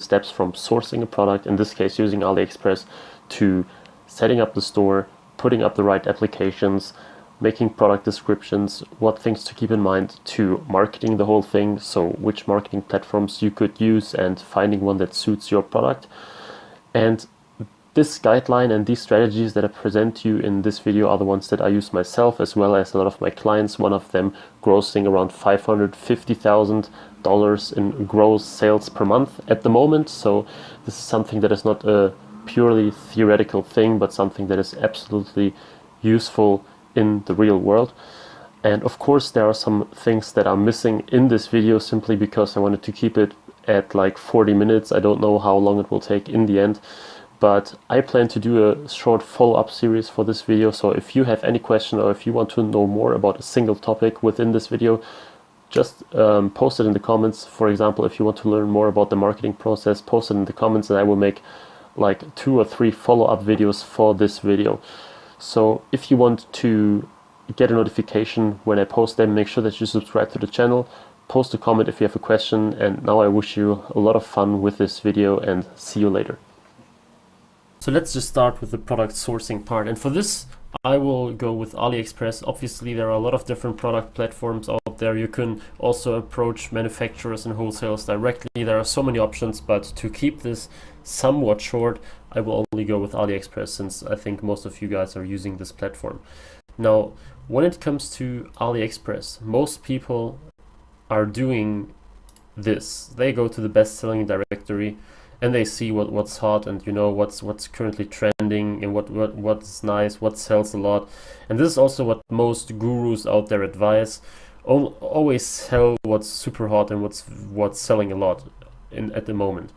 steps from sourcing a product, in this case using AliExpress, to setting up the store, putting up the right applications, making product descriptions, what things to keep in mind, to marketing the whole thing, so which marketing platforms you could use and finding one that suits your product. And this guideline and these strategies that I present to you in this video are the ones that I use myself, as well as a lot of my clients, one of them grossing around $550,000 in gross sales per month at the moment. So this is something that is not a purely theoretical thing, but something that is absolutely useful in the real world. And of course there are some things that are missing in this video simply because I wanted to keep it at like 40 minutes. I don't know how long it will take in the end, but I plan to do a short follow-up series for this video. So if you have any question or if you want to know more about a single topic within this video, just post it in the comments. For example, if you want to learn more about the marketing process, post it in the comments and I will make like 2 or 3 follow-up videos for this video. So if you want to get a notification when I post them, make sure that you subscribe to the channel, post a comment if you have a question, and now I wish you a lot of fun with this video and see you later. So let's just start with the product sourcing part, and for this I will go with AliExpress. Obviously there are a lot of different product platforms out there. You can also approach manufacturers and wholesalers directly. There are so many options, but to keep this somewhat short, I will only go with AliExpress since I think most of you guys are using this platform. Now, when it comes to AliExpress, most people are doing this. They go to the best-selling directory and they see what's hot and what's currently trending and what's nice, what sells a lot. And this is also what most gurus out there advise. Always sell what's super hot and what's selling a lot at the moment.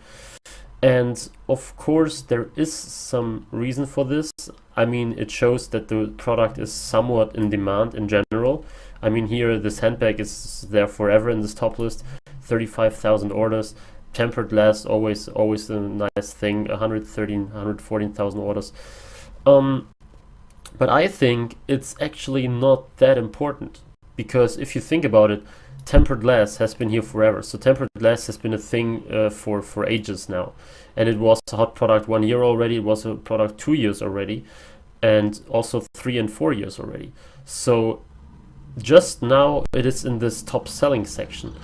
And of course there is some reason for this. I mean, it shows that the product is somewhat in demand in general. I mean, here this handbag is there forever in this top list, 35,000 orders. Tempered glass, always a nice thing, 114,000 orders. But I think it's actually not that important, because if you think about it, tempered glass has been here forever. So tempered glass has been a thing for ages now, and it was a hot product 1 year already. It was a product 2 years already, and also 3 and 4 years already. So just now it is in this top selling section.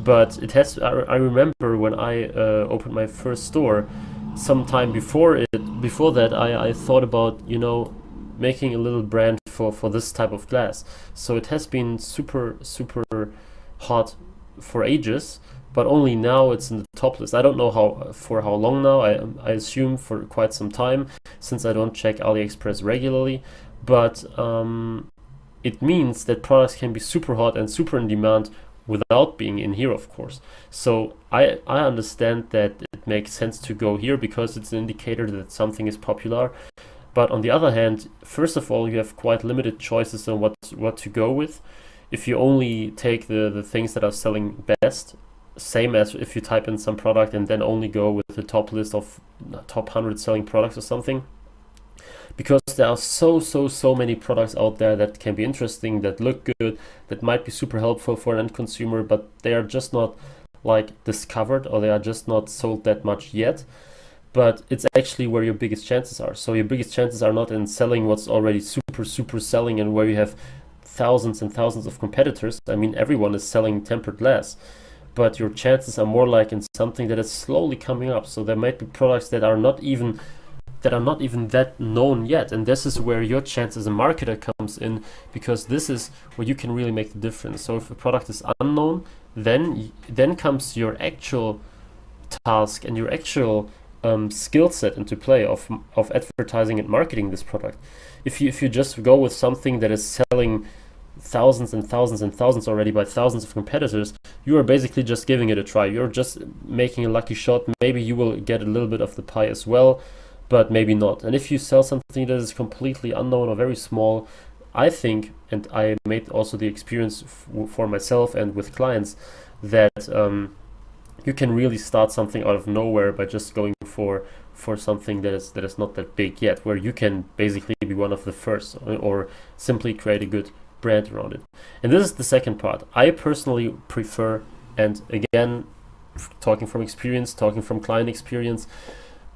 But it has. I remember when I opened my first store, sometime before that, I thought about making a little brand for this type of glass. So it has been super hot for ages, but only now it's in the top list. I don't know for how long now. I assume for quite some time, since I don't check AliExpress regularly. But it means that products can be super hot and super in demand without being in here, of course. So I understand that it makes sense to go here because it's an indicator that something is popular. But on the other hand, first of all, you have quite limited choices on what to go with. If you only take the things that are selling best, same as if you type in some product and then only go with the top list of top 100 selling products or something. Because there are so many products out there that can be interesting, that look good, that might be super helpful for an end consumer, but they are just not like discovered, or they are just not sold that much yet. But it's actually where your biggest chances are. So your biggest chances are not in selling what's already super selling and where you have thousands and thousands of competitors. I mean, everyone is selling tempered glass, but your chances are more like in something that is slowly coming up. So there might be products that are not even that known yet, and this is where your chance as a marketer comes in, because this is where you can really make the difference. So if a product is unknown, then comes your actual task and your actual skill set into play of advertising and marketing this product. If you just go with something that is selling thousands and thousands and thousands already by thousands of competitors, you are basically just giving it a try. You're just making a lucky shot. Maybe you will get a little bit of the pie as well, but maybe not. And if you sell something that is completely unknown or very small, I think, and I made also the experience for myself and with clients, that you can really start something out of nowhere by just going for something that is not that big yet, where you can basically be one of the first, or simply create a good brand around it. And this is the second part. I personally prefer, and again, talking from experience, talking from client experience,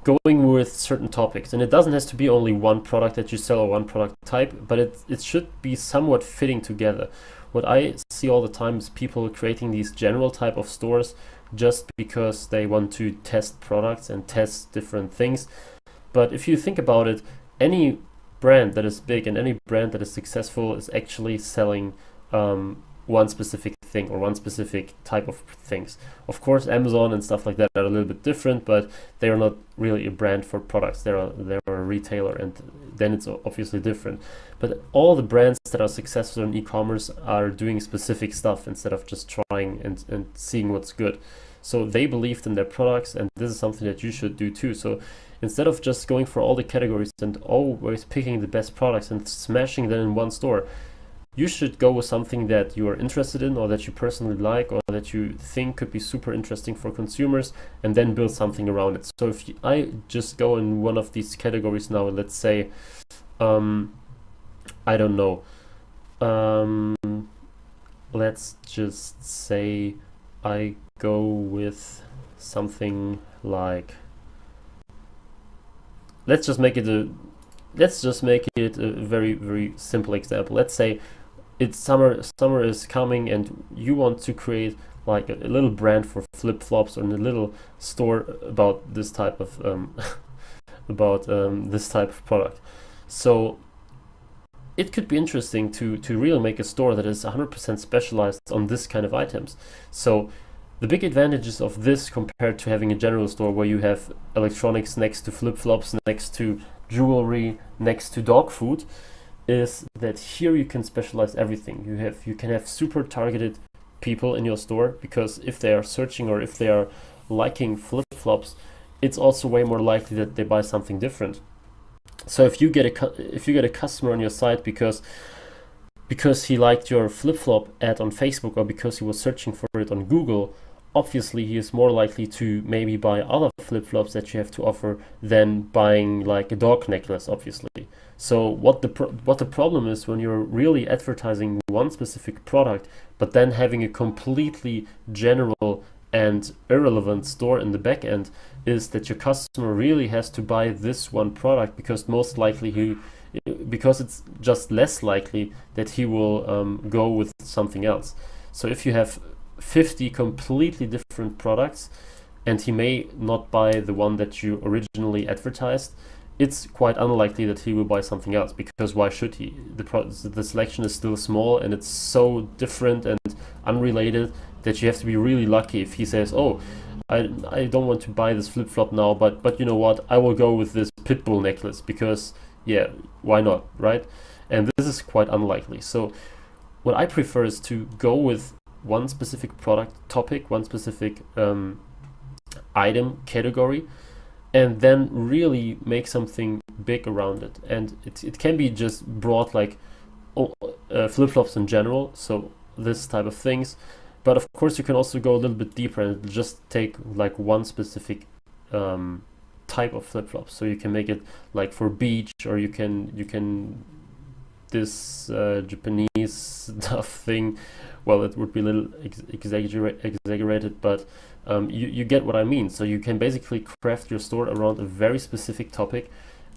going with certain topics. And it doesn't have to be only one product that you sell or one product type, but it should be somewhat fitting together. What I see all the time is people creating these general type of stores just because they want to test products and test different things. But if you think about it, any brand that is big and any brand that is successful is actually selling one specific thing or one specific type of things. Of course, Amazon and stuff like that are a little bit different, but they are not really a brand for products. They're a retailer, and then it's obviously different. But all the brands that are successful in e-commerce are doing specific stuff instead of just trying and seeing what's good. So they believed in their products, and this is something that you should do too. So instead of just going for all the categories and always picking the best products and smashing them in one store, you should go with something that you are interested in or that you personally like or that you think could be super interesting for consumers, and then build something around it. So if I just go in one of these categories now, let's say, I don't know, let's just say I go with something like, let's just make it a very, very simple example. Let's say it's summer is coming and you want to create like a little brand for flip-flops or a little store about this type of this type of product. So it could be interesting to really make a store that is 100% specialized on this kind of items. So the big advantages of this compared to having a general store where you have electronics next to flip-flops, next to jewelry, next to dog food, is that here you can specialize everything. You can have super targeted people in your store, because if they are searching or if they are liking flip-flops, it's also way more likely that they buy something different. So if you get a customer on your site because he liked your flip-flop ad on Facebook or because he was searching for it on Google, obviously he is more likely to maybe buy other flip-flops that you have to offer than buying like a dog necklace, obviously. So what the problem is when you're really advertising one specific product, but then having a completely general and irrelevant store in the back end, is that your customer really has to buy this one product because most likely because it's just less likely that he will go with something else. So if you have 50 completely different products and he may not buy the one that you originally advertised, it's quite unlikely that he will buy something else, because why should he? The selection is still small and it's so different and unrelated that you have to be really lucky if he says, oh, I don't want to buy this flip-flop now, but you know what, I will go with this Pitbull necklace because, yeah, why not, right? And this is quite unlikely. So what I prefer is to go with one specific product topic, one specific item category, and then really make something big around it. And it can be just broad, like flip-flops in general, so this type of things. But of course you can also go a little bit deeper and just take like one specific type of flip-flops. So you can make it like for beach, or you can this Japanese stuff thing. Well, it would be a little exaggerated, but you get what I mean. So you can basically craft your store around a very specific topic,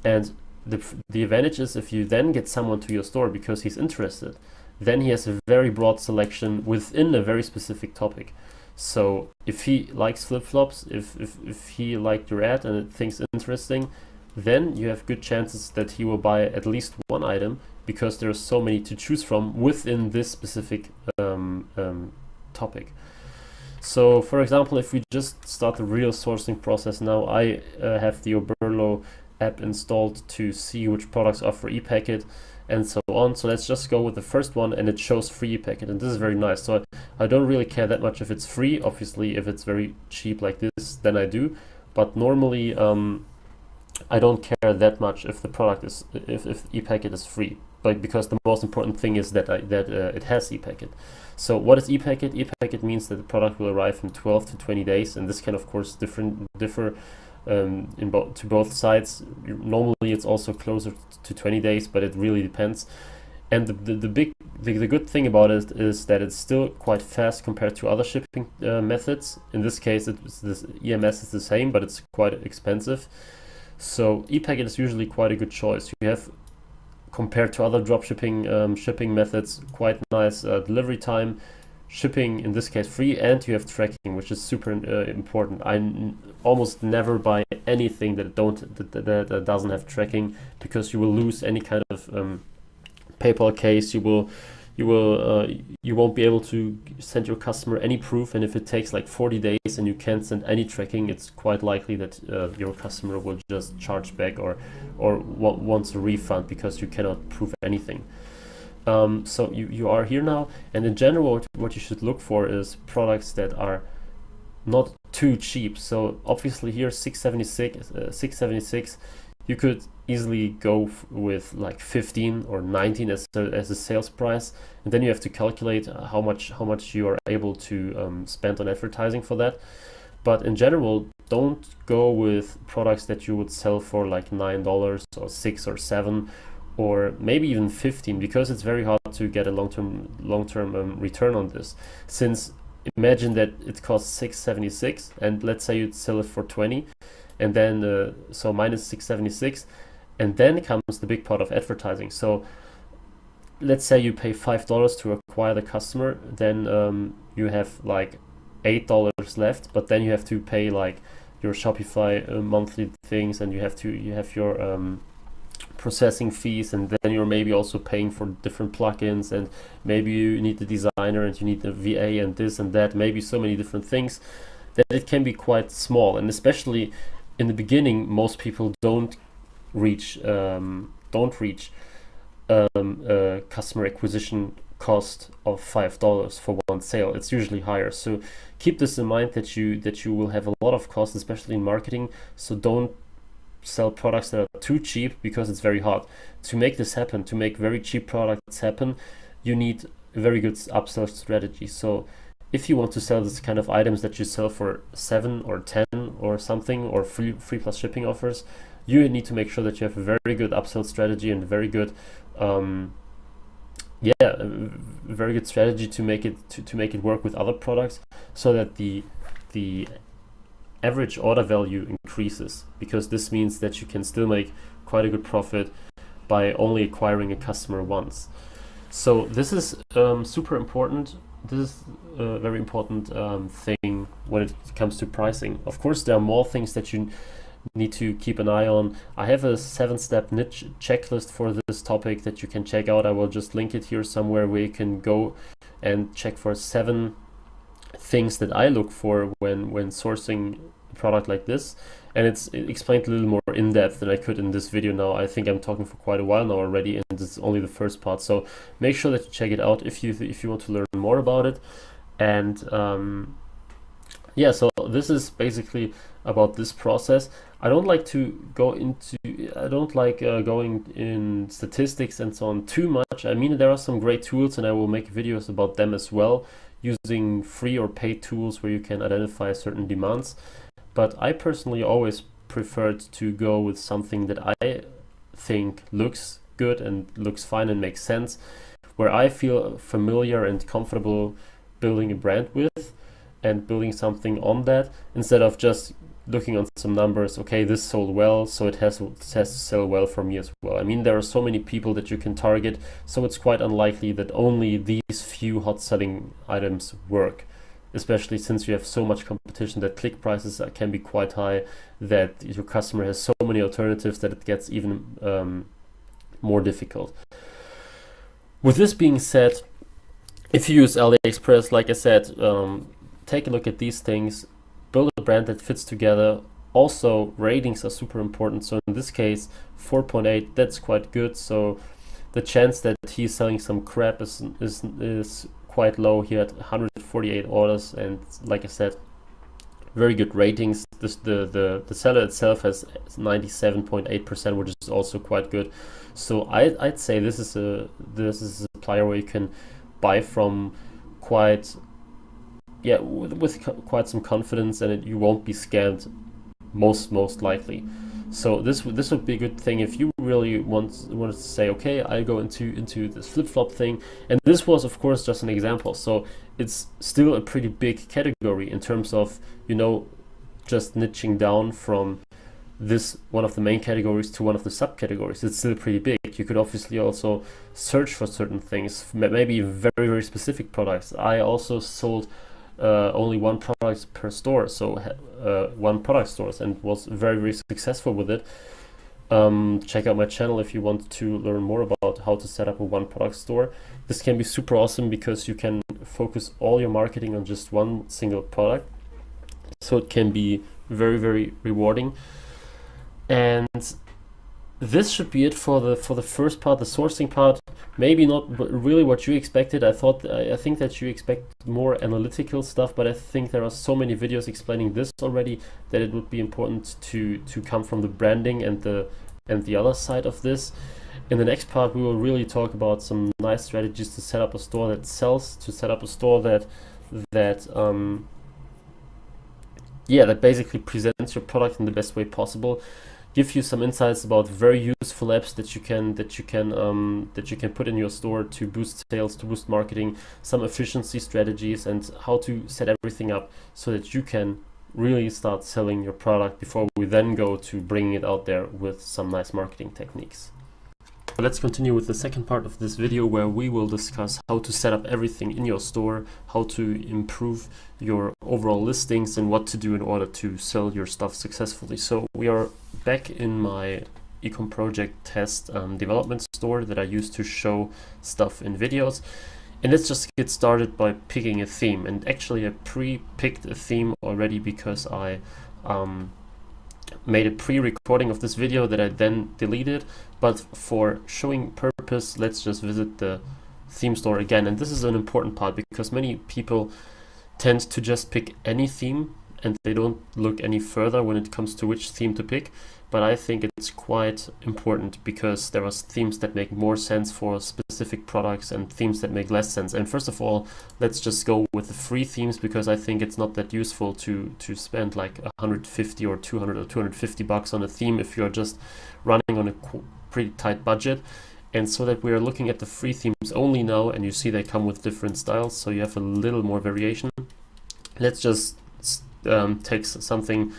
and the advantage is if you then get someone to your store because he's interested, then he has a very broad selection within a very specific topic. So if he likes flip-flops, if he liked your ad and it thinks interesting, then you have good chances that he will buy at least one item, because there's so many to choose from within this specific topic. So for example, if we just start the real sourcing process now, I have the Oberlo app installed to see which products offer ePacket and so on. So let's just go with the first one, and it shows free ePacket, and this is very nice. So I don't really care that much if it's free. Obviously, if it's very cheap like this, then I do. But normally, I don't care that much if the product is if ePacket is free, because the most important thing is that it has ePacket. So what is ePacket? ePacket means that the product will arrive in 12 to 20 days, and this can of course differ to both sides. Normally it's also closer to 20 days, but it really depends. And the good thing about it is that it's still quite fast compared to other shipping methods. In this case, this EMS is the same, but it's quite expensive. So ePacket is usually quite a good choice. You have, compared to other dropshipping shipping methods, quite nice delivery time, shipping in this case free, and you have tracking, which is super important. Almost never buy anything that doesn't have tracking, because you will lose any kind of PayPal case. You won't be able to send your customer any proof, and if it takes like 40 days and you can't send any tracking, it's quite likely that your customer will just charge back or wants a refund because you cannot prove anything. So you are here now, and in general what you should look for is products that are not too cheap. So obviously here 676, you could easily go with like 15 or 19 as a sales price, and then you have to calculate how much you are able to spend on advertising for that. But in general, don't go with products that you would sell for like $9 or $6 or $7 or maybe even 15, because it's very hard to get a long-term return on this. Since imagine that it costs $6.76, and let's say you'd sell it for 20, and then so minus $6.76, and then comes the big part of advertising. So let's say you pay $5 to acquire the customer, then you have like $8 left, but then you have to pay like your Shopify monthly things, and you have your processing fees, and then you're maybe also paying for different plugins, and maybe you need the designer, and you need the VA, and this and that, maybe so many different things, that it can be quite small. And especially in the beginning, most people don't reach customer acquisition cost of $5 for one sale. It's usually higher. So keep this in mind, that you will have a lot of costs, especially in marketing. So don't sell products that are too cheap, because it's very hard to make this happen. To make very cheap products happen, you need a very good upsell strategy. So if you want to sell this kind of items that you sell for 7 or 10 or something, or free plus shipping offers, you need to make sure that you have a very good upsell strategy, and a very good very good strategy to make it work with other products, so that the average order value increases, because this means that you can still make quite a good profit by only acquiring a customer once. So this is super important. This is a very important thing when it comes to pricing. Of course, there are more things that you need to keep an eye on. I have a 7-step niche checklist for this topic that you can check out. I will just link it here somewhere, where you can go and check for 7 things that I look for when sourcing a product like this. And it's explained a little more in depth than I could in this video now. I think I'm talking for quite a while now already, and this is only the first part. So make sure that you check it out if you want to learn more about it. And so this is basically about this process. I don't like going in statistics and so on too much. I mean, there are some great tools, and I will make videos about them as well, using free or paid tools where you can identify certain demands. But I personally always preferred to go with something that I think looks good and looks fine and makes sense, where I feel familiar and comfortable building a brand with, and building something on that, instead of just looking on some numbers. Okay, this sold well, so it has to sell well for me as well. I mean, there are so many people that you can target, so it's quite unlikely that only these few hot selling items work, especially since you have so much competition that click prices can be quite high, that your customer has so many alternatives that it gets even more difficult. With this being said, if you use AliExpress, like I said, take a look at these things, build a brand that fits together. Also, ratings are super important. So in this case, 4.8, that's quite good. So the chance that he's selling some crap is quite low. He had 148 orders, and like I said, very good ratings. The seller itself has 97.8%, which is also quite good. So I'd say this is a supplier where you can buy from with quite some confidence, and you won't be scammed most likely. So this would be a good thing if you really wanted to say, okay, I go into this flip-flop thing. And this was, of course, just an example. So it's still a pretty big category in terms of, you know, just niching down from this one of the main categories to one of the subcategories. It's still pretty big. You could obviously also search for certain things, maybe very, very specific products. I also sold only one product per store, so one product stores, and was very, very successful with it. Check out my channel if you want to learn more about how to set up a one product store. This can be super awesome because you can focus all your marketing on just one single product, so it can be very, very rewarding. And this should be it for the first part, the sourcing part. Maybe not really what you expected. I think that you expect more analytical stuff, but I think there are so many videos explaining this already that it would be important to come from the branding and the other side of this. In the next part, we will really talk about some nice strategies to set up a store that sells, to set up a store that basically presents your product in the best way possible. Give you some insights about very useful apps that you can put in your store to boost sales, to boost marketing, some efficiency strategies, and how to set everything up so that you can really start selling your product before we then go to bringing it out there with some nice marketing techniques. Let's continue with the second part of this video, where we will discuss how to set up everything in your store, how to improve your overall listings, and what to do in order to sell your stuff successfully. So we are back in my ecom project test development store that I used to show stuff in videos. And let's just get started by picking a theme. And actually I pre-picked a theme already because I made a pre-recording of this video that I then deleted, but for showing purpose, let's just visit the theme store again. And this is an important part because many people tend to just pick any theme and they don't look any further when it comes to which theme to pick. But I think it's quite important because there are themes that make more sense for specific products and themes that make less sense. And first of all, let's just go with the free themes, because I think it's not that useful to spend like 150 or 200 or 250 bucks on a theme if you're just running on a pretty tight budget. And so that we are looking at the free themes only now, and you see they come with different styles, so you have a little more variation. Let's just take something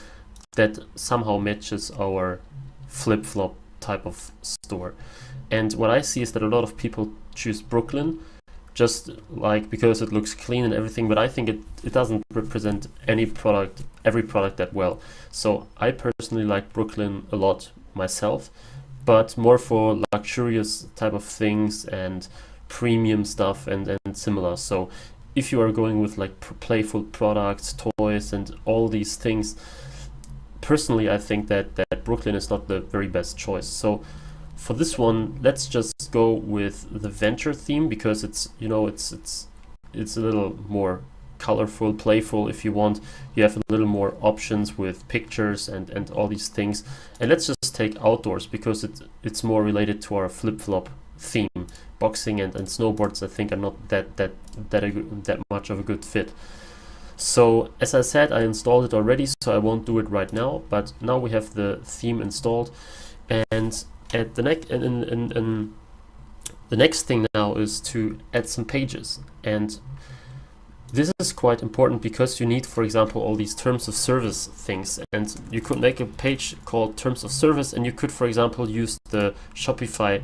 that somehow matches our flip-flop type of store. And what I see is that a lot of people choose Brooklyn, just like because it looks clean and everything, but I think it doesn't represent every product that well. So I personally like Brooklyn a lot myself, but more for luxurious type of things and premium stuff and similar. So if you are going with like playful products, toys, and all these things, personally, I think that Brooklyn is not the very best choice. So for this one, let's just go with the Venture theme, because it's a little more colorful, playful. If you want, you have a little more options with pictures and all these things. And let's just take outdoors because it's more related to our flip-flop theme. Boxing and snowboards, I think, are not that much of a good fit. So as I said, I installed it already, so I won't do it right now, but now we have the theme installed. And at the next thing now is to add some pages. And this is quite important because you need, for example, all these terms of service things, and you could make a page called terms of service, and you could, for example, use the Shopify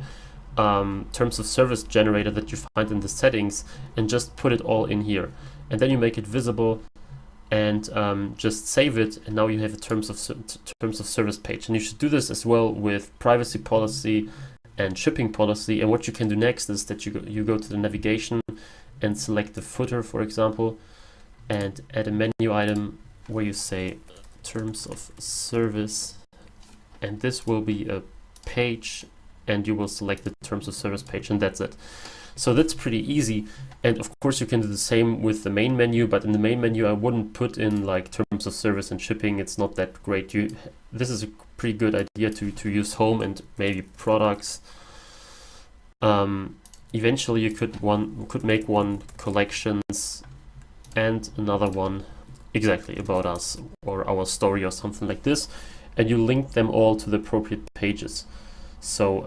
terms of service generator that you find in the settings and just put it all in here. And then you make it visible and just save it, and now you have a terms of service page. And you should do this as well with privacy policy and shipping policy. And what you can do next is that you go to the navigation and select the footer, for example, and add a menu item where you say terms of service, and this will be a page, and you will select the terms of service page, and that's it. So that's pretty easy. And of course you can do the same with the main menu, but in the main menu I wouldn't put in like terms of service and shipping. It's not that great. This is a pretty good idea to use home and maybe products. Eventually you could make one collections and another one exactly about us or our story or something like this. and you link them all to the appropriate pages. So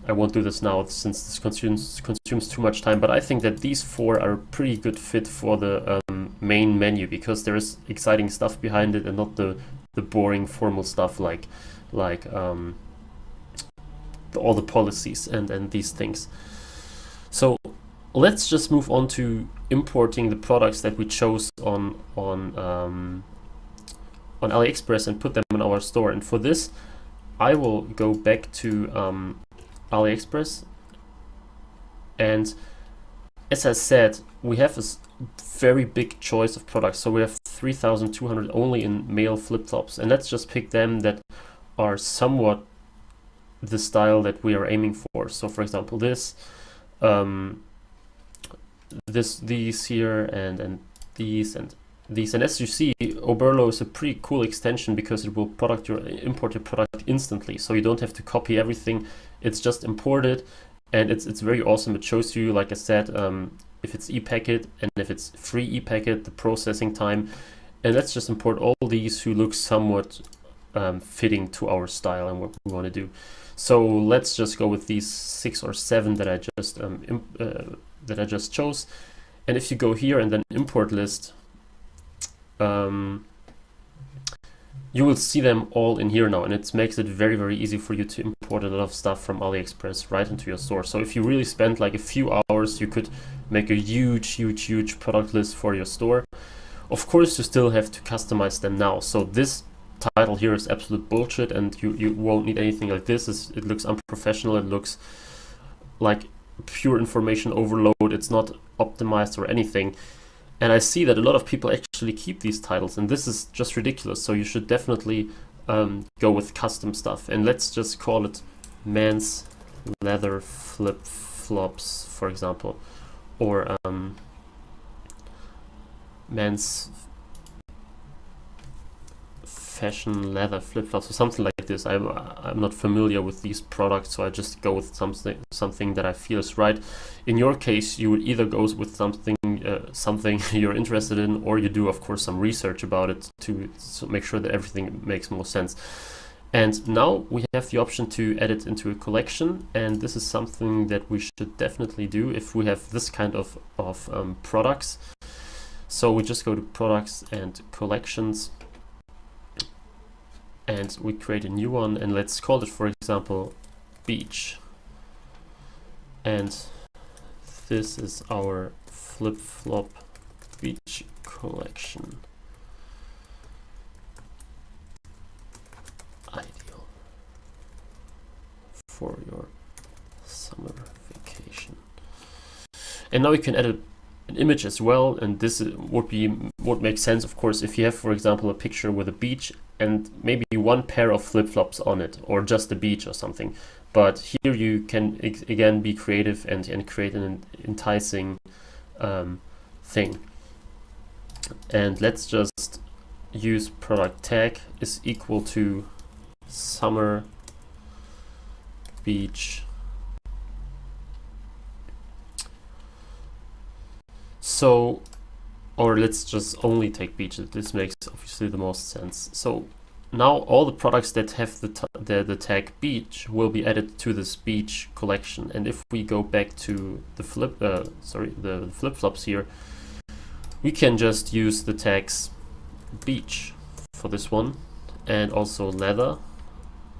I won't do this now since this consumes too much time, but I think that these 4 are a pretty good fit for the main menu, because there is exciting stuff behind it and not the boring formal stuff like all the policies and these things. So let's just move on to importing the products that we chose on AliExpress and put them in our store. And for this, I will go back to AliExpress, and as I said, we have a very big choice of products. So we have 3,200 only in male flip-flops, and let's just pick them that are somewhat the style that we are aiming for. So for example, these here, and these and these. And as you see, Oberlo is a pretty cool extension because it will import your product instantly, so you don't have to copy everything. It's just imported, and it's very awesome. It shows you, like I said, if it's ePacket and if it's free ePacket, the processing time. And let's just import all these who look somewhat fitting to our style and what we want to do. So let's just go with these 6 or 7 that I just chose. And if you go here and then import list, you will see them all in here now, and it makes it very, very easy for you to import a lot of stuff from AliExpress right into your store. So if you really spend like a few hours, you could make a huge product list for your store. Of course, you still have to customize them now. So this title here is absolute bullshit, and you won't need anything like this. It looks unprofessional. It looks like pure information overload. It's not optimized or anything. And I see that a lot of people actually keep these titles, and this is just ridiculous. So you should definitely go with custom stuff. And let's just call it men's leather flip-flops, for example, or men's fashion leather flip-flops or something like this. I'm not familiar with these products, so I just go with something that I feel is right. In your case, you would either go with something you're interested in, or you do, of course, some research about it to make sure that everything makes more sense. And now we have the option to add it into a collection, and this is something that we should definitely do if we have this kind of products. So we just go to products and collections, and we create a new one, and let's call it, for example, beach. And this is our flip-flop beach collection. Ideal for your summer vacation. And now you can add an image as well, and this would make sense, of course, if you have, for example, a picture with a beach and maybe one pair of flip-flops on it, or just a beach or something. But here you can again be creative and create an enticing thing. And let's just use product tag is equal to summer beach. So, or let's just only take beach. This makes obviously the most sense. So now all the products that have the tag beach will be added to this beach collection. And if we go back to the flip-flops here, we can just use the tags beach for this one, and also leather.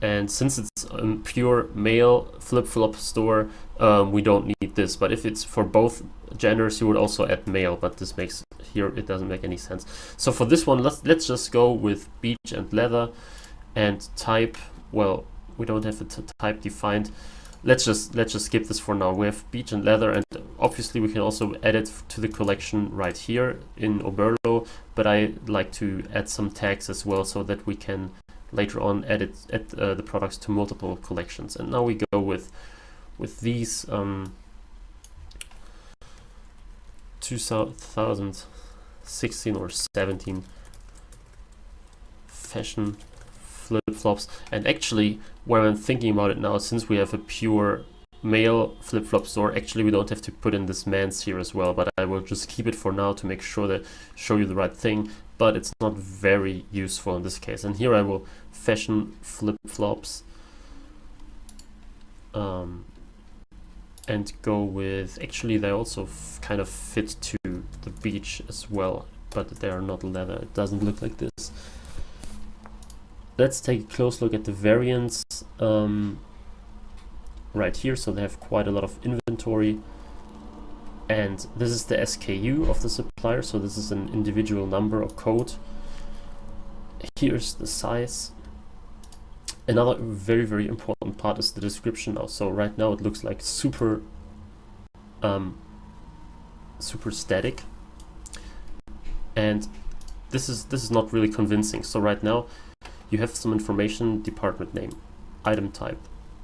And since it's a pure male flip-flop store, we don't need this. But if it's for both genders, you would also add male, but this makes here, it doesn't make any sense. So for this one, let's just go with beach and leather, and type, well, we don't have a type defined. Let's just skip this for now. We have beach and leather, and obviously we can also add it to the collection right here in Oberlo, but I like to add some tags as well so that we can later on add the products to multiple collections. And now we go with these 2016 or 17 fashion flip-flops. And actually, when I'm thinking about it now, since we have a pure male flip-flop store, actually we don't have to put in this man's here as well, but I will just keep it for now to make sure that show you the right thing. but it's not very useful in this case. And here I will fashion flip-flops and go with, actually they also kind of fit to the beach as well, but they are not leather. It doesn't look like this. Let's take a close look at the variants right here. So they have quite a lot of inventory, and this is the SKU of the supplier, so this is an individual number or code. Here's the size. Another very, very important part is the description now. So right now it looks like super static, and this is not really convincing. So right now you have some information, department name, item type.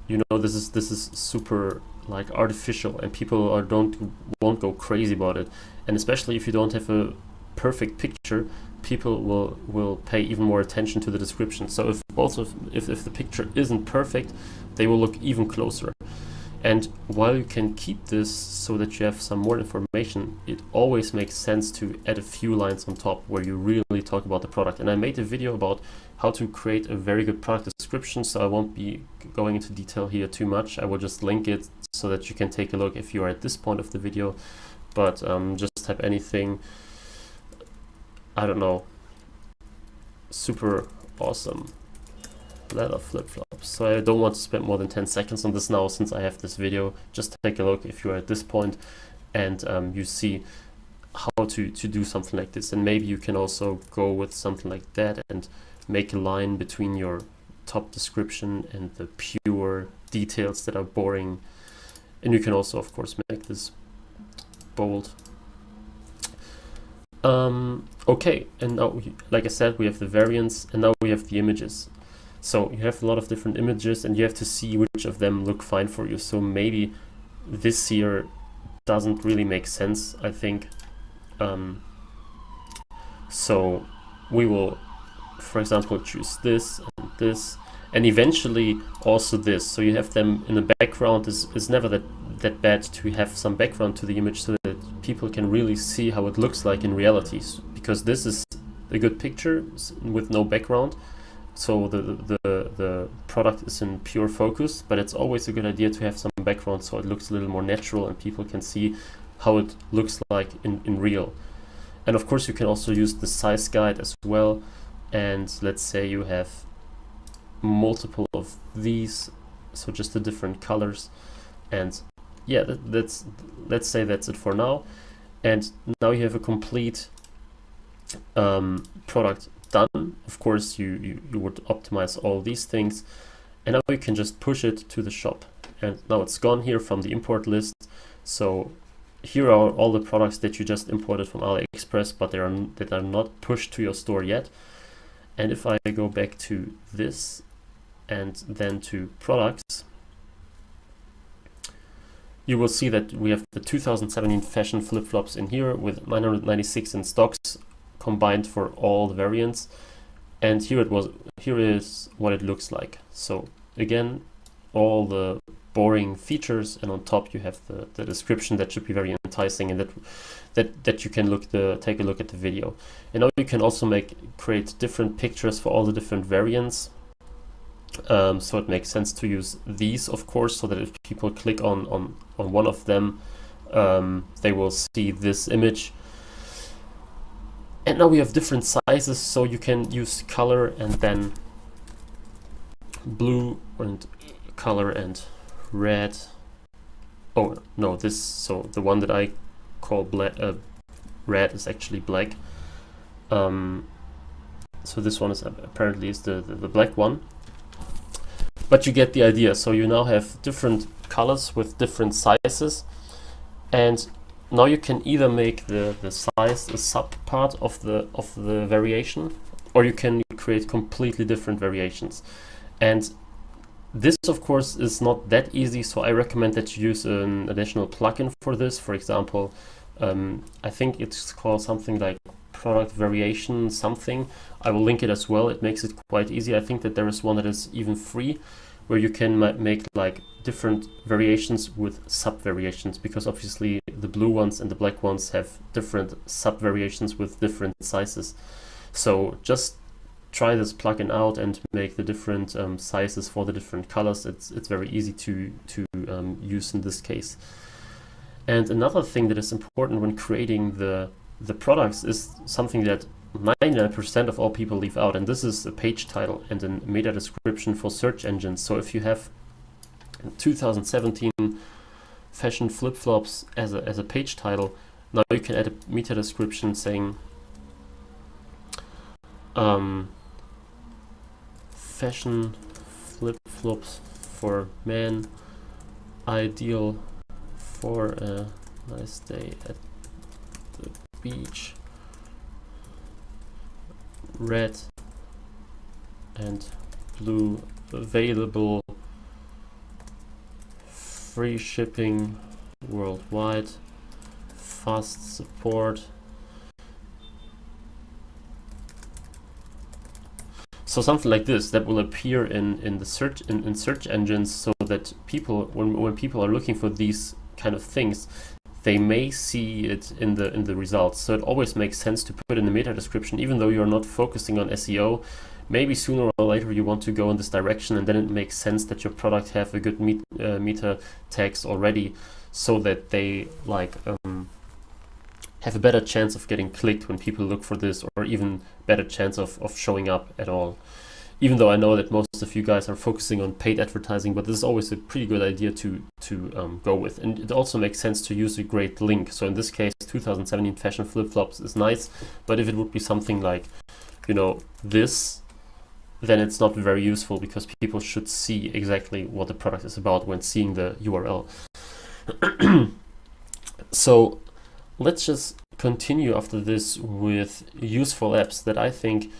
You know, this is super like artificial, and people won't go crazy about it. And especially if you don't have a perfect picture, people will pay even more attention to the description. So if the picture isn't perfect, they will look even closer. And while you can keep this so that you have some more information, it always makes sense to add a few lines on top where you really talk about the product. And I made a video about how to create a very good product description, so I won't be going into detail here too much. I will just link it so that you can take a look if you are at this point of the video. But just type anything, I don't know, super awesome leather flip-flops. So I don't want to spend more than 10 seconds on this now, since I have this video. Just take a look if you're at this point, and you see how to do something like this. And maybe you can also go with something like that and make a line between your top description and the pure details that are boring. And you can also, of course, make this bold. Okay, and now, like I said, we have the variants, and now we have the images. So you have a lot of different images, and you have to see which of them look fine for you. So maybe this here doesn't really make sense, I think. So we will, for example, choose this, and eventually also this. So you have them in the background. Is never that bad to have some background to the image, so that people can really see how it looks like in reality. Because this is a good picture with no background. So the product is in pure focus, but it's always a good idea to have some background so it looks a little more natural and people can see how it looks like in real. And of course you can also use the size guide as well. And let's say you have multiple of these, so just the different colors. And yeah, let's say that's it for now. And now you have a complete product done. Of course you would optimize all these things, and now you can just push it to the shop, and now it's gone here from the import list. So here are all the products that you just imported from AliExpress, but that are not pushed to your store yet. And if I go back to this and then to products, you will see that we have the 2017 fashion flip-flops in here with 996 in stocks combined for all the variants. And here is what it looks like. So again, all the boring features, and on top you have the description that should be very enticing, and that you can take a look at the video. And now you can also create different pictures for all the different variants. So it makes sense to use these, of course, so that if people click on one of them, they will see this image. And now we have different sizes, so you can use color and then blue and color and red. Oh no, so the one that I call red is actually black. So this one is apparently the black one. But you get the idea. So you now have different colors with different sizes, and now you can either make the size a sub part of the variation, or you can create completely different variations. And this, of course, is not that easy, so I recommend that you use an additional plugin for this. For example, I think it's called something like product variation something. I will link it as well. It makes it quite easy. I think that there is one that is even free, where you can make like different variations with sub variations, because obviously the blue ones and the black ones have different sub variations with different sizes. So just try this plugin out and make the different sizes for the different colors. It's very easy to use in this case. And another thing that is important when creating the products is something that 99% of all people leave out, and this is a page title and a meta description for search engines. So if you have 2017 fashion flip-flops as a page title, now you can add a meta description saying fashion flip-flops for men, ideal for a nice day at the beach, red and blue, available, free shipping worldwide, fast support. So something like this that will appear in the search engines, so that people, when people are looking for these kind of things, they may see it in the results. So it always makes sense to put in the meta description, even though you're not focusing on SEO. Maybe sooner or later you want to go in this direction, and then it makes sense that your product have a good meta tags already, so that they have a better chance of getting clicked when people look for this, or even better chance of showing up at all. Even though I know that most of you guys are focusing on paid advertising, but this is always a pretty good idea to go with. And it also makes sense to use a great link. So in this case, 2017 fashion flip-flops is nice, but if it would be something like, this, then it's not very useful, because people should see exactly what the product is about when seeing the URL. So let's just continue after this with useful apps that I think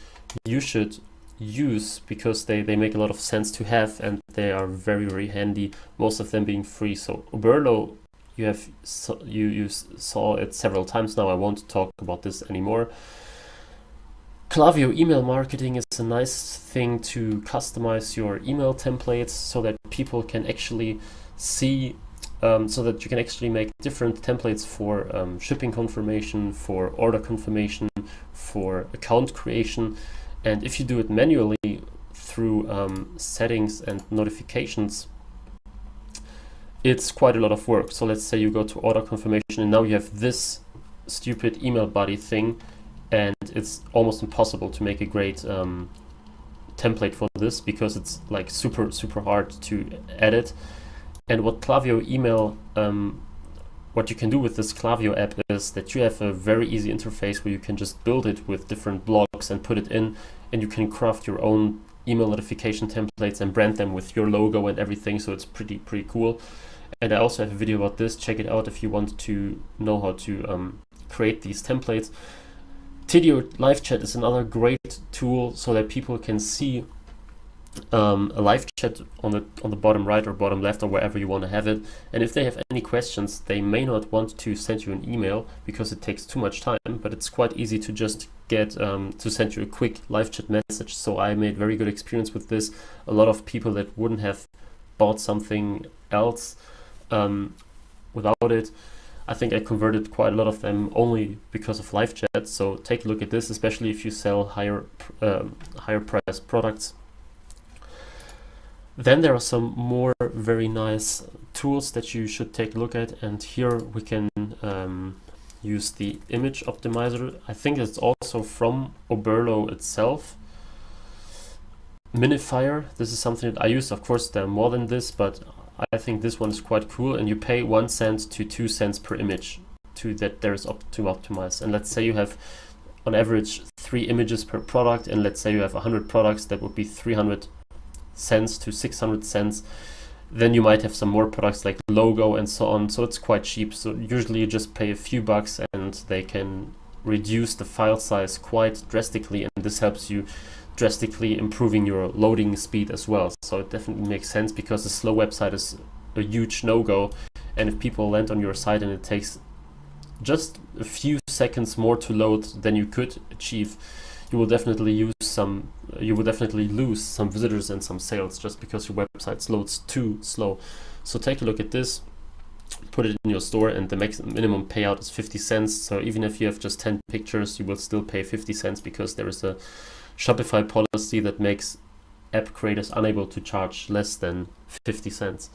you should use, because they make a lot of sense to have, and they are very, very handy, most of them being free. So Oberlo, you saw it several times now. I won't talk about this anymore. Klaviyo email marketing is a nice thing to customize your email templates, so that people can actually see, so that you can actually make different templates for shipping confirmation, for order confirmation, for account creation. And if you do it manually through settings and notifications, it's quite a lot of work. So let's say you go to order confirmation, and now you have this stupid email body thing, and it's almost impossible to make a great template for this, because it's like super hard to edit. And what Klaviyo email, what you can do with this Klaviyo app is that you have a very easy interface where you can just build it with different blocks and put it in, and you can craft your own email notification templates and brand them with your logo and everything. So it's pretty cool. And I also have a video about this. Check it out if you want to know how to create these templates. Tidio live chat is another great tool, so that people can see a live chat on the bottom right or bottom left, or wherever you want to have it. And if they have any questions, they may not want to send you an email because it takes too much time, but it's quite easy to just get to send you a quick live chat message. So I made very good experience with this. A lot of people that wouldn't have bought something else without it, I think I converted quite a lot of them only because of live chat. So take a look at this, especially if you sell higher priced products. Then there are some more very nice tools that you should take a look at, and here we can use the image optimizer. I think it's also from Oberlo itself. Minifier, this is something that I use. Of course, there are more than this, but I think this one is quite cool, and you pay 1 cent to 2 cents per image to optimize. And let's say you have on average 3 images per product, and let's say you have 100 products, that would be 300 cents to 600 cents. Then you might have some more products like logo and so on, so it's quite cheap. So usually you just pay a few bucks, and they can reduce the file size quite drastically, and this helps you drastically improving your loading speed as well. So it definitely makes sense, because a slow website is a huge no-go, and if people land on your site and it takes just a few seconds more to load than you could achieve, you will definitely lose some visitors and some sales, just because your website loads too slow. So take a look at this. put it in your store, and the minimum payout is 50 cents. So even if you have just 10 pictures, you will still pay 50 cents because there is a Shopify policy that makes app creators unable to charge less than 50 cents.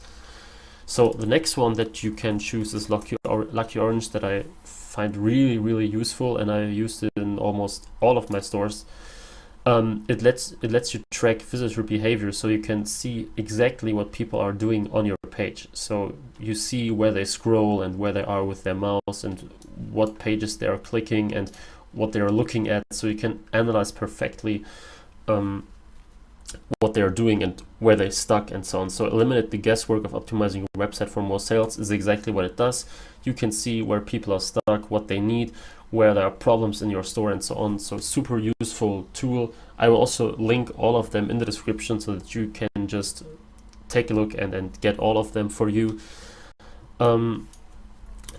So the next one that you can choose is Lucky Orange, that I find really, really useful, and I used it in almost all of my stores. It lets you track visitor behavior, so you can see exactly what people are doing on your page. So you see where they scroll and where they are with their mouse and what pages they are clicking and what they are looking at. So you can analyze perfectly what they are doing and where they're stuck and so on. So eliminate the guesswork of optimizing your website for more sales is exactly what it does. You can see where people are stuck, what they need, where there are problems in your store and so on. So super useful tool. I will also link all of them in the description so that you can just take a look and get all of them for you. The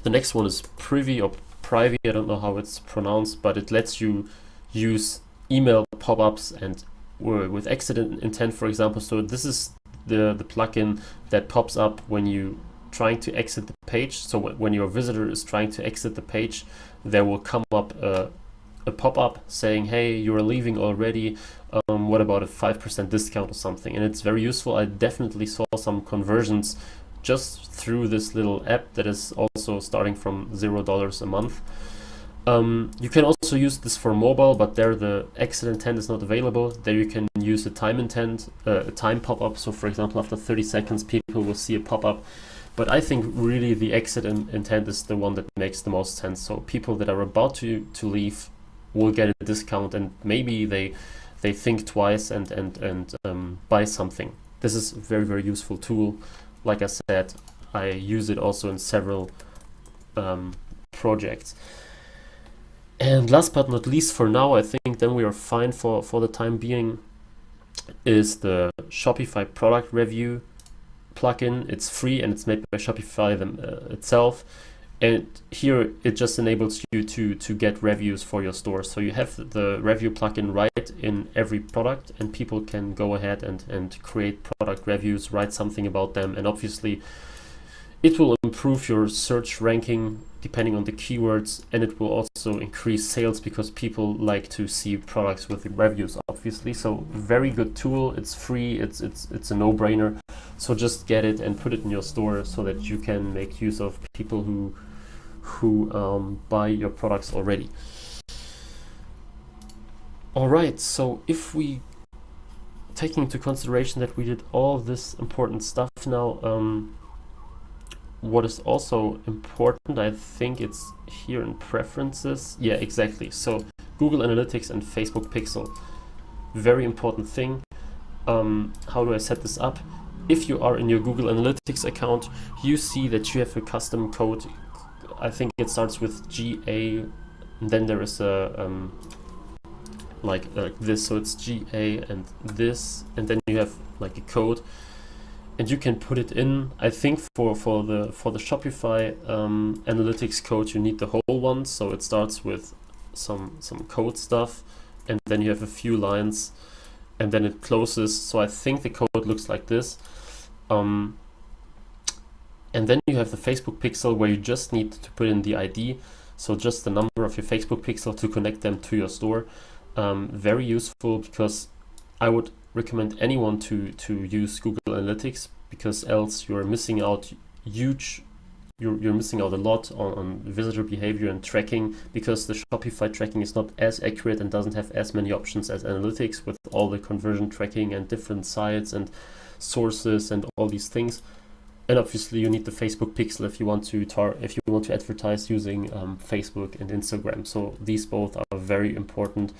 next one is Privy or Privy, I don't know how it's pronounced, but it lets you use email pop-ups and with exit intent, for example. So this is the plugin that pops up when you trying to exit the page. So when your visitor is trying to exit the page, there will come up a pop-up saying, hey, you're leaving already, what about a 5% discount or something? And it's very useful. I definitely saw some conversions just through this little app that is also starting from $0 a month. You can also use this for mobile, but there the exit intent is not available. There you can use a time intent, a time pop-up. So for example, after 30 seconds, people will see a pop-up. But I think really the exit intent is the one that makes the most sense. So people that are about to leave will get a discount, and maybe they think twice and buy something. This is a very, very useful tool. Like I said, I use it also in several projects. And last but not least for now, I think then we are fine for the time being, is the Shopify product review plugin. It's free and it's made by Shopify itself. And here it just enables you to get reviews for your store. So you have the review plugin right in every product, and people can go ahead and create product reviews, write something about them. And obviously it will improve your search ranking depending on the keywords, and it will also increase sales because people like to see products with reviews, obviously. So very good tool. It's free. It's a no-brainer. So just get it and put it in your store so that you can make use of people who buy your products already. All right. So if we taking into consideration that we did all this important stuff now, what is also important, I think it's here in preferences. Yeah, exactly. So Google Analytics and Facebook Pixel, very important thing. How do I set this up? If you are in your Google Analytics account, you see that you have a custom code. I think it starts with GA, and then there is a like this. So it's GA and this, and then you have like a code. And you can put it in. I think for the Shopify analytics code, you need the whole one. So it starts with some code stuff, and then you have a few lines, and then it closes. So I think the code looks like this. And then you have the Facebook pixel, where you just need to put in the ID. So just the number of your Facebook pixel to connect them to your store. Very useful, because I would recommend anyone to use Google Analytics, because else you're missing out you're missing out a lot on visitor behavior and tracking, because the Shopify tracking is not as accurate and doesn't have as many options as Analytics, with all the conversion tracking and different sites and sources and all these things. And obviously you need the Facebook pixel if you want to advertise using Facebook and Instagram. So these both are very important.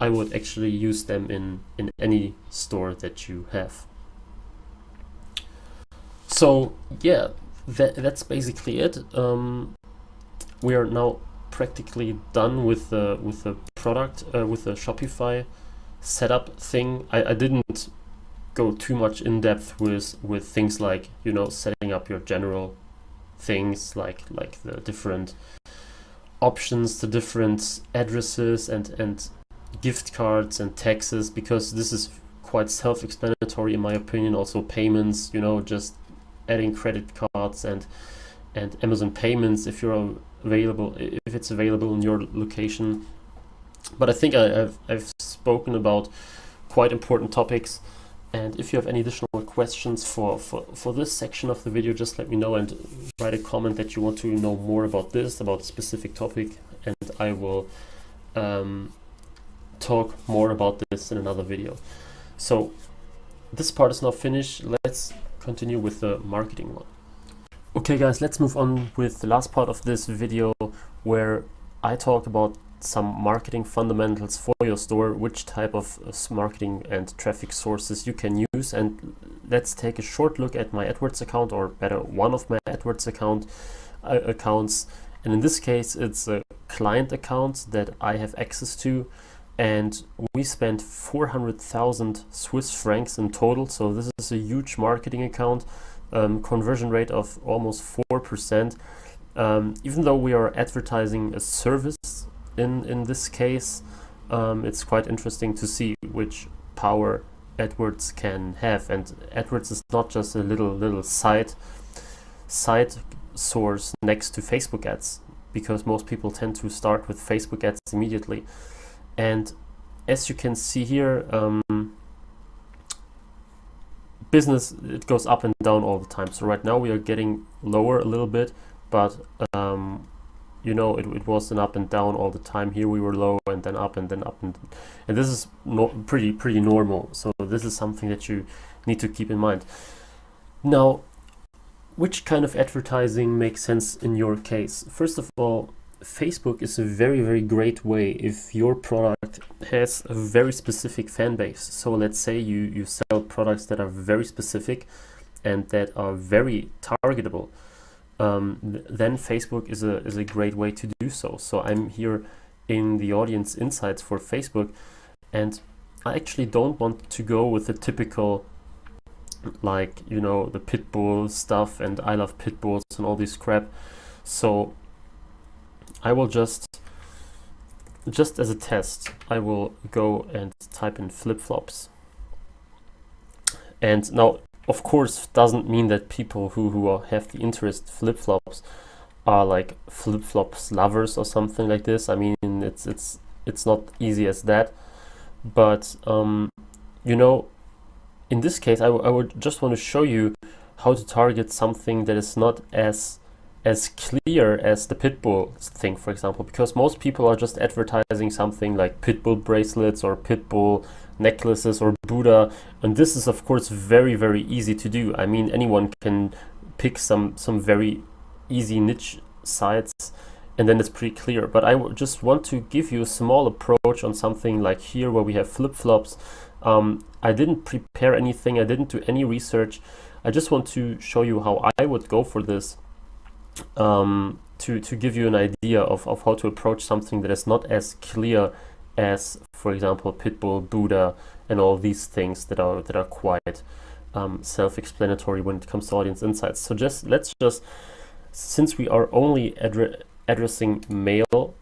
I would actually use them in any store that you have. So yeah, that's basically it. We are now practically done with the product, with the Shopify setup thing. I didn't go too much in depth with things like, setting up your general things like the different options, the different addresses and gift cards and taxes, because this is quite self-explanatory in my opinion. Also payments, just adding credit cards and and Amazon payments if you're available, if it's available in your location. But I think I've spoken about quite important topics, and if you have any additional questions for this section of the video, just let me know and write a comment that you want to know more about this, about a specific topic, and I will talk more about this in another video. So this part is now finished. Let's continue with the marketing one. Okay guys, let's move on with the last part of this video, where I talk about some marketing fundamentals for your store, which type of marketing and traffic sources you can use. And let's take a short look at my AdWords account, or better, one of my AdWords accounts. And in this case, it's a client account that I have access to, and we spent 400,000 Swiss francs in total. So this is a huge marketing account, conversion rate of almost 4%. Even though we are advertising a service in this case, it's quite interesting to see which power AdWords can have. And AdWords is not just a little side source next to Facebook ads, because most people tend to start with Facebook ads immediately. And as you can see here, business, it goes up and down all the time. So right now we are getting lower a little bit, but you know, it was an up and down all the time. Here we were low and then up and then up, and this is pretty normal. So this is something that you need to keep in mind. Now, which kind of advertising makes sense in your case? First of all, Facebook is a very great way if your product has a very specific fan base. So let's say you sell products that are very specific and that are very targetable. Then Facebook is a great way to do so. So I'm here in the audience insights for Facebook, and I actually don't want to go with the typical, like, you know, the Pitbull stuff and I love Pitbulls and all this crap. So I will just as a test, I will go and type in flip-flops. And now, of course, doesn't mean that people who have the interest flip-flops are like flip-flops lovers or something like this. I mean, it's not easy as that. But you know, in this case, I would just want to show you how to target something that is not as clear as the Pitbull thing, for example, because most people are just advertising something like Pitbull bracelets or Pitbull necklaces or Buddha, and this is of course very easy to do. I mean, anyone can pick some very easy niche sites, and then it's pretty clear. But I just want to give you a small approach on something like here, where we have flip-flops. I didn't prepare anything, I didn't do any research. I just want to show you how I would go for this, to give you an idea of how to approach something that is not as clear as, for example, Pitbull, Buddha, and all these things that are quite self-explanatory when it comes to audience insights. So let's just, since we are only addressing male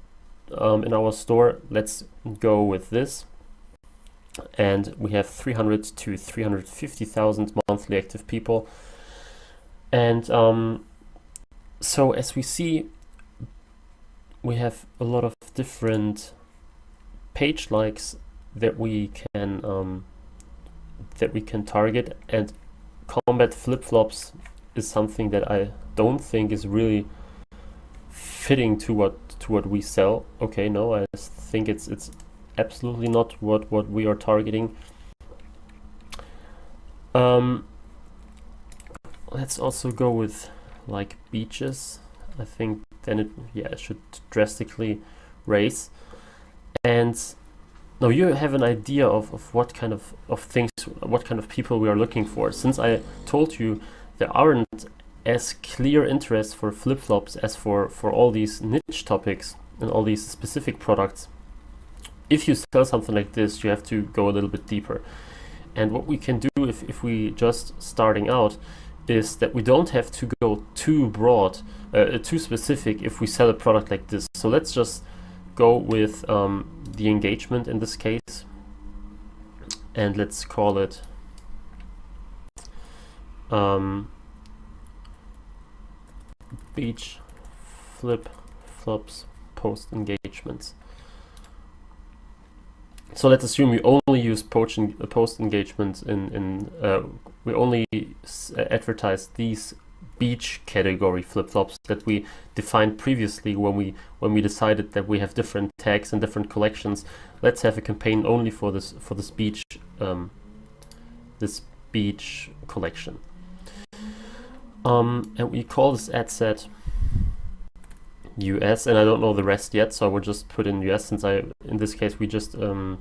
in our store, let's go with this. And we have 300 to 350,000 monthly active people. And so as we see, we have a lot of different page likes that we can target, and combat flip-flops is something that I don't think is really fitting to what we sell. Okay, no, I think it's absolutely not what we are targeting. Let's also go with like beaches. I think then it should drastically raise. And now you have an idea of what kind of things, what kind of people we are looking for. Since I told you there aren't as clear interest for flip-flops as for all these niche topics and all these specific products, if you sell something like this, you have to go a little bit deeper. And what we can do if we just starting out is that we don't have to go too broad, too specific if we sell a product like this. So let's just go with the engagement in this case, and let's call it beach flip flops post engagements. So let's assume we only use post engagements we only advertise these beach category flip-flops that we defined previously when we decided that we have different tags and different collections. Let's have a campaign only for this beach collection. And we call this ad set US, and I don't know the rest yet, so I will just put in US since in this case we just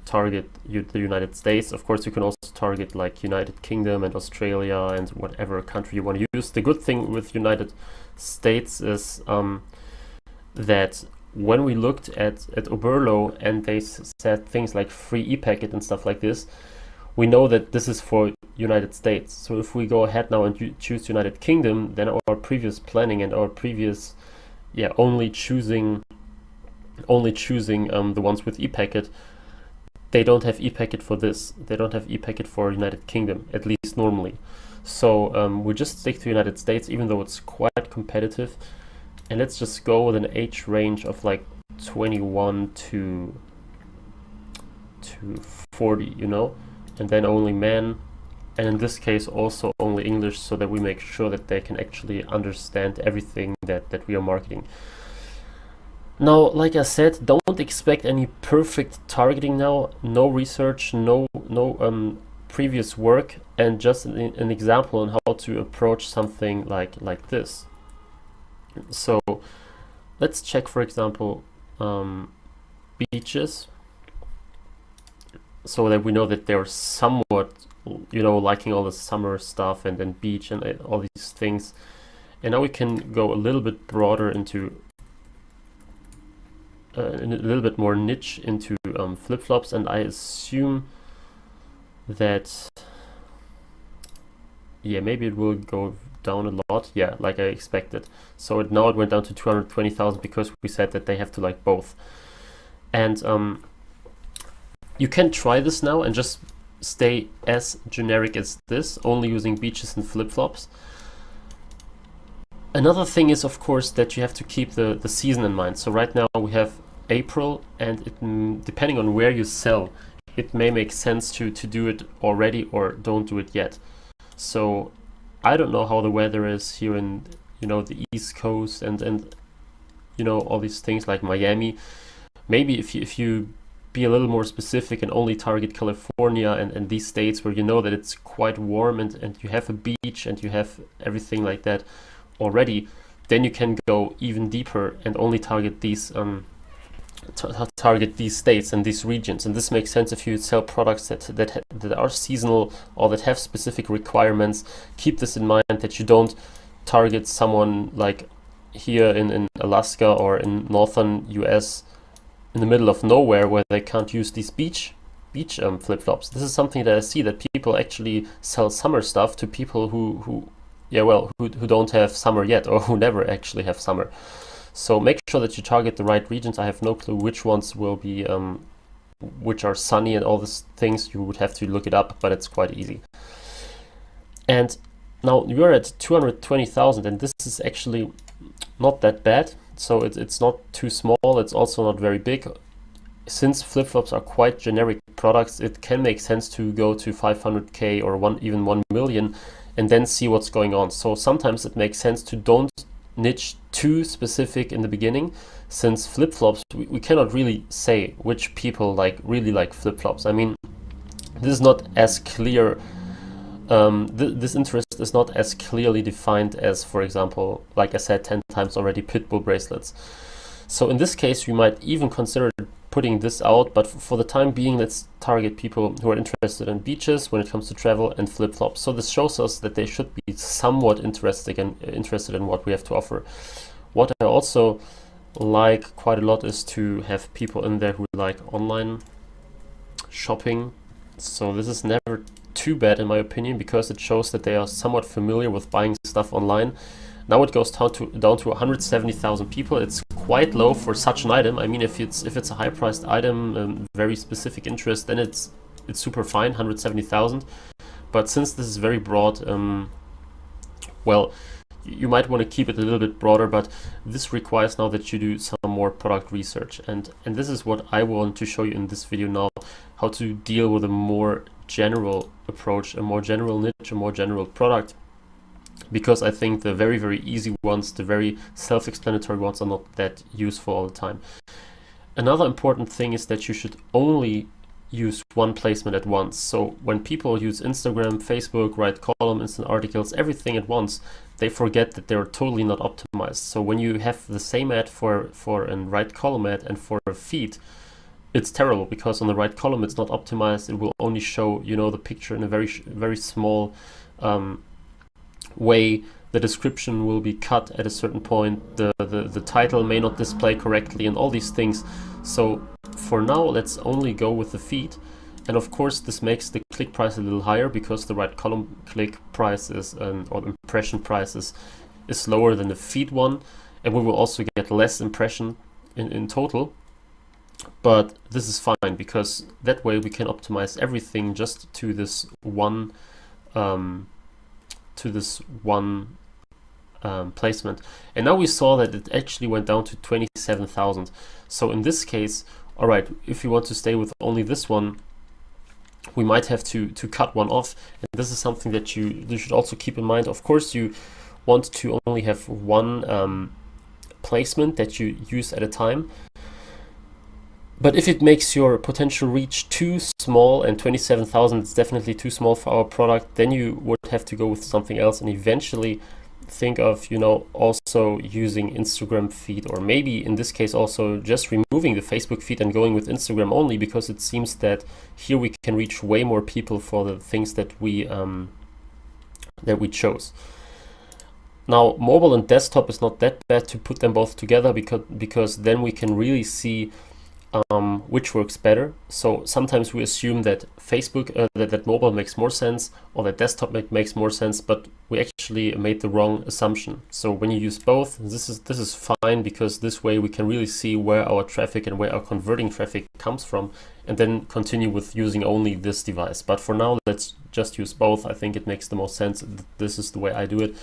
target the United States. Of course, you can also target like United Kingdom and Australia and whatever country you want to use. The good thing with United States is that when we looked at Oberlo and they said things like free e-packet and stuff like this, we know that this is for United States. So if we go ahead now and choose United Kingdom, then our previous planning and our previous only choosing the ones with e-packet, they don't have e-packet for this. They don't have e-packet for United Kingdom, at least normally. So we just stick to United States, even though it's quite competitive. And let's just go with an age range of like 21 to 40, you know, and then only men. And in this case also only English, so that we make sure that they can actually understand everything that we are marketing. Now, like I said, don't expect any perfect targeting now, no research, no previous work, and just an example on how to approach something like this. So let's check, for example, beaches, so that we know that they're somewhat, you know, liking all the summer stuff and then beach and all these things. And now we can go a little bit broader into a little bit more niche into flip-flops, and I assume that maybe it will go down a lot, like I expected. So now it went down to 220,000 because we said that they have to like both. And you can try this now and just stay as generic as this, only using beaches and flip-flops. Another thing is, of course, that you have to keep the season in mind. So right now we have April, and it, depending on where you sell, it may make sense to do it already or don't do it yet. So I don't know how the weather is here in, you know, the East Coast and you know, all these things like Miami. Maybe if you be a little more specific and only target California and these states where you know that it's quite warm and you have a beach and you have everything like that already, then you can go even deeper and only target these target these states and these regions. And this makes sense if you sell products that are seasonal or that have specific requirements. Keep this in mind, that you don't target someone like here in Alaska or in northern US in the middle of nowhere where they can't use these beach flip-flops. This is something that I see, that people actually sell summer stuff to people who don't have summer yet, or who never actually have summer. So make sure that you target the right regions. I have no clue which ones will be which are sunny and all these things. You would have to look it up, but it's quite easy. And now you're at 220,000, and this is actually not that bad. So it's not too small, it's also not very big. Since flip-flops are quite generic products, it can make sense to go to 500K or even 1 million and then see what's going on. So sometimes it makes sense to don't niche too specific in the beginning, since flip-flops, we cannot really say which people really like flip-flops. I mean, this is not as clear. This interest is not as clearly defined as, for example, like I said 10 times already, pitbull bracelets. So in this case, we might even consider putting this out, but for the time being, let's target people who are interested in beaches when it comes to travel and flip-flops. So this shows us that they should be somewhat interested in what we have to offer. What I also like quite a lot is to have people in there who like online shopping. So this is never too bad in my opinion, because it shows that they are somewhat familiar with buying stuff online. Now it goes down to 170,000 people. It's quite low for such an item. I mean, if it's a high-priced item, very specific interest, then it's super fine, 170,000. But since this is very broad, well, you might want to keep it a little bit broader, but this requires now that you do some more product research. And this is what I want to show you in this video now, how to deal with a more general approach, a more general niche, a more general product. Because I think the very, very easy ones, the very self-explanatory ones, are not that useful all the time. Another important thing is that you should only use one placement at once. So when people use Instagram, Facebook, write column, instant articles, everything at once, they forget that they're totally not optimized. So when you have the same ad for a right column ad and for a feed, it's terrible, because on the right column it's not optimized. It will only show, you know, the picture in a very small way. The description will be cut at a certain point. The title may not display correctly, and all these things. So for now, let's only go with the feed. And of course, this makes the click price a little higher, because the right column click price is, or impression price is lower than the feed one. And we will also get less impression in total. But this is fine, because that way we can optimize everything just to this one placement. And now we saw that it actually went down to 27,000. So in this case, all right, if you want to stay with only this one, we might have to cut one off. And this is something that you should also keep in mind. Of course, you want to only have one placement that you use at a time. But if it makes your potential reach too small, and 27,000 is definitely too small for our product, then you would have to go with something else and eventually think of, you know, also using Instagram feed, or maybe in this case also just removing the Facebook feed and going with Instagram only, because it seems that here we can reach way more people for the things that we chose. Now, mobile and desktop is not that bad to put them both together, because then we can really see which works better. So sometimes we assume that Facebook, that mobile makes more sense, or that desktop makes more sense, but we actually made the wrong assumption. So when you use both, this is fine, because this way we can really see where our traffic and where our converting traffic comes from, and then continue with using only this device. But for now, let's just use both. I think it makes the most sense. This is the way I do it.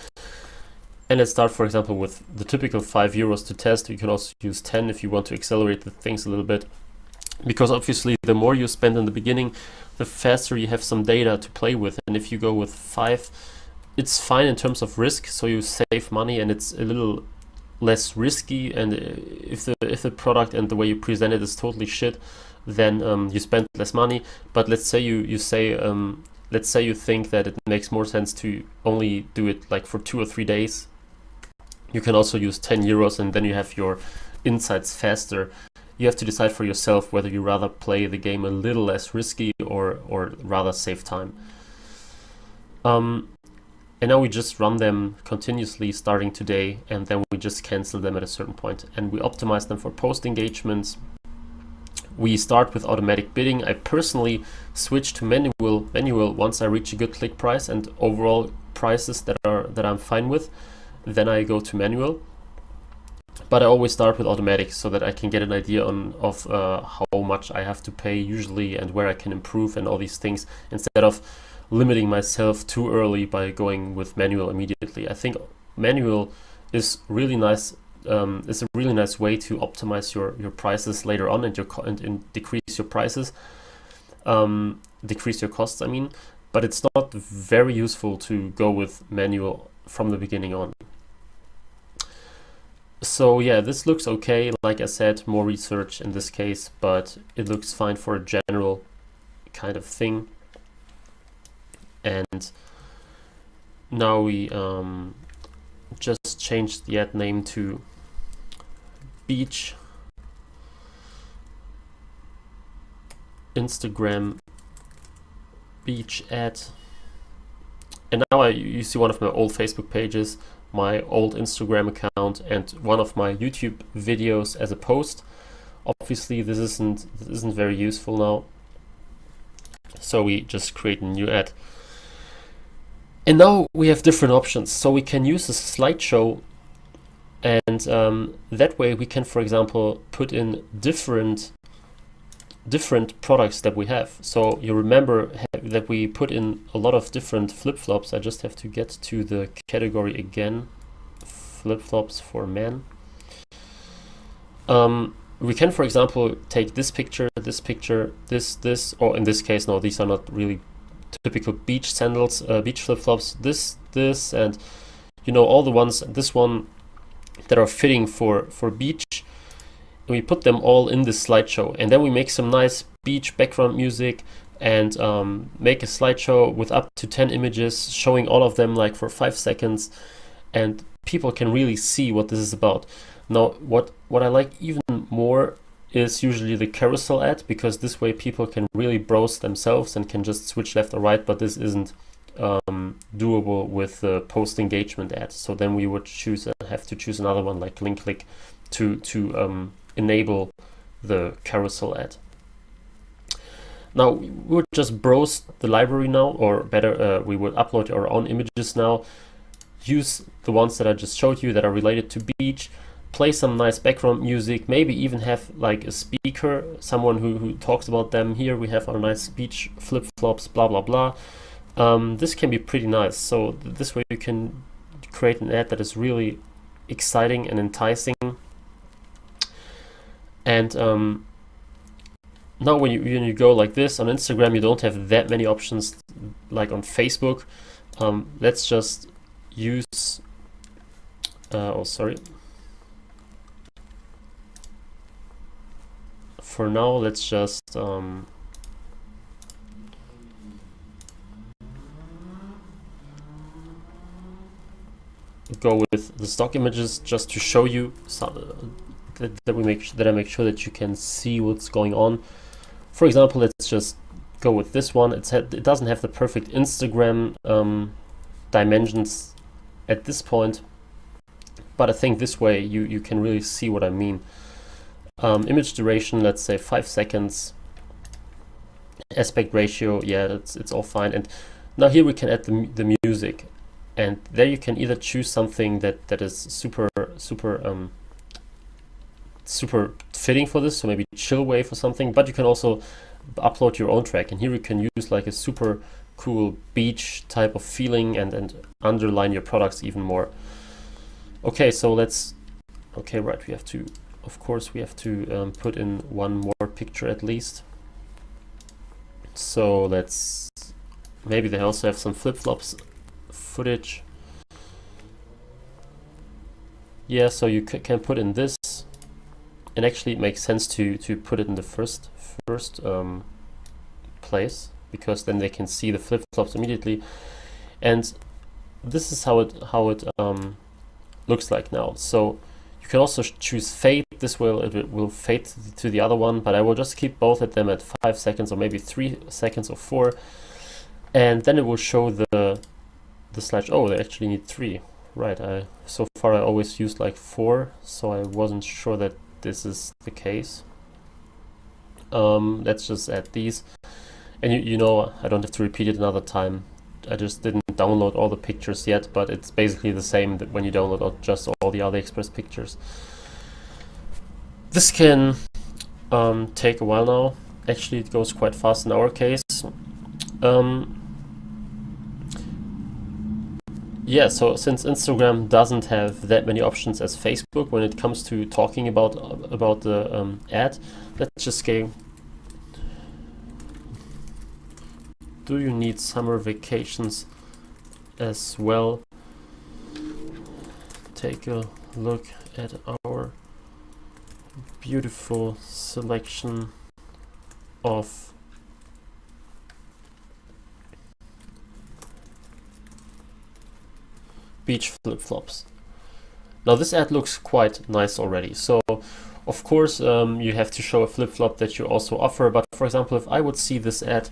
And let's start, for example, with the typical €5 to test. You can also use 10 if you want to accelerate the things a little bit, because obviously the more you spend in the beginning, the faster you have some data to play with. And if you go with 5, it's fine in terms of risk, so you save money and it's a little less risky. And if the product and the way you present it is totally shit, then you spend less money. But let's say let's say you think that it makes more sense to only do it like for 2 or 3 days. You can also use €10, and then you have your insights faster. You have to decide for yourself whether you rather play the game a little less risky or rather save time. And now we just run them continuously starting today, and then we just cancel them at a certain point. And we optimize them for post engagements. We start with automatic bidding. I personally switch to manual once I reach a good click price and overall prices that I'm fine with. Then I go to manual. But I always start with automatic, so that I can get an idea of how much I have to pay usually and where I can improve and all these things, instead of limiting myself too early by going with manual immediately. I think manual is really nice. It's a really nice way to optimize your prices later on, and decrease your prices, decrease your costs, I mean. But it's not very useful to go with manual from the beginning on. So yeah, this looks okay. Like I said, more research in this case, but it looks fine for a general kind of thing. And now we just changed the ad name to Beach Instagram Beach ad. And now you see one of my old Facebook pages, my old Instagram account, and one of my YouTube videos as a post. Obviously this isn't very useful now, so we just create a new ad. And now we have different options. So we can use a slideshow, and that way we can, for example, put in different products that we have. So you remember that we put in a lot of different flip-flops. I just have to get to the category again. flip-flops for men. We can, for example, take this picture, this, or in this case, no, these are not really typical beach sandals, beach flip-flops, this, and all the ones, this one that are fitting for beach. And we put them all in this slideshow, and then we make some nice beach background music and make a slideshow with up to 10 images, showing all of them like for 5 seconds, and people can really see what this is about. Now, what I like even more is usually the carousel ad, because this way people can really browse themselves and can just switch left or right, but this isn't doable with the post engagement ad. So then we would have to choose another one like link click to enable the carousel ad. Now we would just browse the library now, or better, we would upload our own images now, use the ones that I just showed you that are related to beach, play some nice background music, maybe even have like a speaker, someone who talks about them. Here we have our nice beach flip-flops, blah blah blah. This can be pretty nice. So this way you can create an ad that is really exciting and enticing. And now when you go like this on Instagram, you don't have that many options like on Facebook. Let's just use for now, let's just go with the stock images just to show you that I make sure that you can see what's going on. For example, let's just go with this one. It doesn't have the perfect Instagram dimensions at this point, but I think this way you can really see what I mean. Image duration, let's say 5 seconds. Aspect ratio, yeah, it's all fine. And now here we can add the music, and there you can either choose something that is super fitting for this, so maybe chill wave or something, but you can also upload your own track, and here you can use like a super cool beach type of feeling and underline your products even more. Okay, so right, we have to put in one more picture at least. So maybe they also have some flip-flops footage. Yeah, so you can put in this, and actually it makes sense to put it in the first place, because then they can see the flip-flops immediately. And this is how it looks like now. So you can also choose fade. This way it will fade to the other one, but I will just keep both of them at 5 seconds, or maybe 3 seconds or 4, and then it will show the slash. Oh, they actually need 3, right? So far I always used like 4, so I wasn't sure that this is the case. Let's just add these, and I don't have to repeat it another time. I just didn't download all the pictures yet, but it's basically the same that when you download just all the AliExpress pictures. This can take a while now. Actually, it goes quite fast in our case. Yeah, so since Instagram doesn't have that many options as Facebook when it comes to talking about the ad, let's just go. Do you need summer vacations as well? Take a look at our beautiful selection of beach flip-flops. Now this ad looks quite nice already. So of course you have to show a flip-flop that you also offer, but for example, if I would see this ad,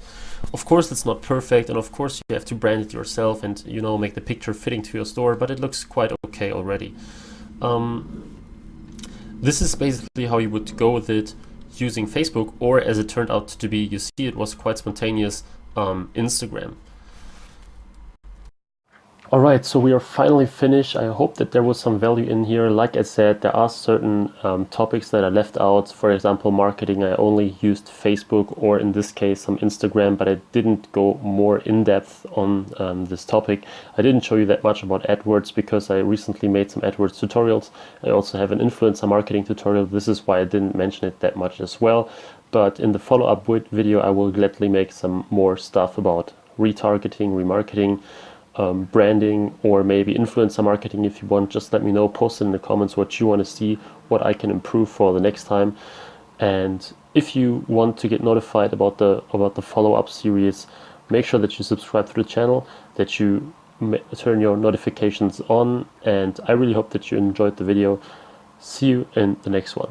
of course it's not perfect, and of course you have to brand it yourself and make the picture fitting to your store, but it looks quite okay already. This is basically how you would go with it using Facebook, or as it turned out to be, you see it was quite spontaneous, Instagram. Alright, so we are finally finished. I hope that there was some value in here. Like I said, there are certain topics that I left out. For example, marketing, I only used Facebook, or in this case, some Instagram, but I didn't go more in depth on this topic. I didn't show you that much about AdWords because I recently made some AdWords tutorials. I also have an influencer marketing tutorial. This is why I didn't mention it that much as well. But in the follow-up video, I will gladly make some more stuff about retargeting, remarketing, branding, or maybe influencer marketing. If you want, just let me know, post in the comments what you want to see, what I can improve for the next time. And if you want to get notified about the follow-up series, make sure that you subscribe to the channel, that you turn your notifications on, and I really hope that you enjoyed the video. See you in the next one.